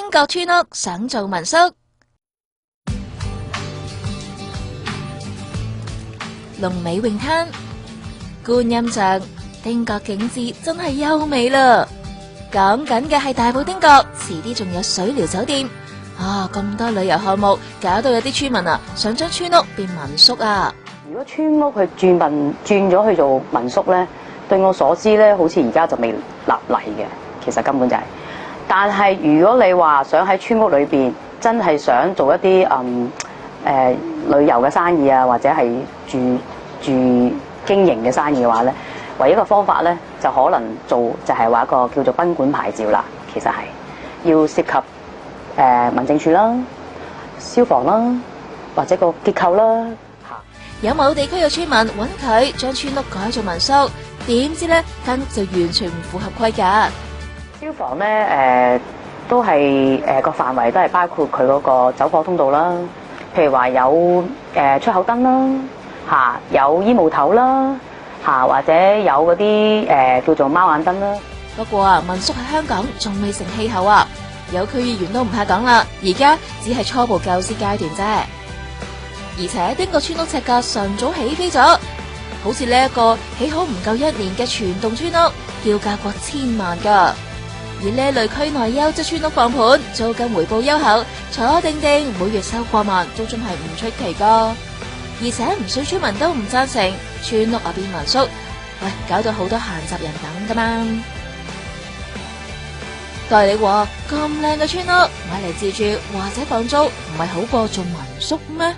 汀角村屋想做民宿。龍尾泳灘、觀音像、汀角景致真係優美啦！講緊嘅係大埔汀角，遲啲仲有水療酒店啊！咁多旅遊項目，搞到有啲村民啊，想將村屋變民宿啊！如果村屋去轉咗去做民宿咧，對我所知咧，好似而家就未立例嘅，其實根本就係。但係如果你話想喺村屋裏邊真係想做一啲旅遊嘅生意啊，或者係住經營嘅生意嘅話咧，唯一嘅方法咧就可能就係話一個叫做賓館牌照啦。其實係要涉及民政處啦、消防啦，或者個結構啦。有某地區嘅村民揾佢將村屋改做民宿，點知咧間屋就完全唔符合規格。消防咧都係個範圍都係包括佢嗰個走火通道啦，譬如話有出口燈啦，有煙霧頭啦，或者有嗰啲叫做貓眼燈啦。不過啊，民宿喺香港仲未成氣候啊，有區議員都唔怕講啦，而家只係初步構思階段啫。而且汀角村屋尺價晨早起飛咗，好似呢一個起好唔夠1年嘅全棟村屋，要價過1000萬噶。而呢類區內優質村屋放盤，租金回報優厚，坐定定每月收過萬，都真係唔出奇噶。而且唔少村民都唔贊成村屋變民宿，喂，搞到好多閒雜人等噶嘛。代理話咁靚嘅村屋買嚟自住或者放租，唔係好過做民宿咩？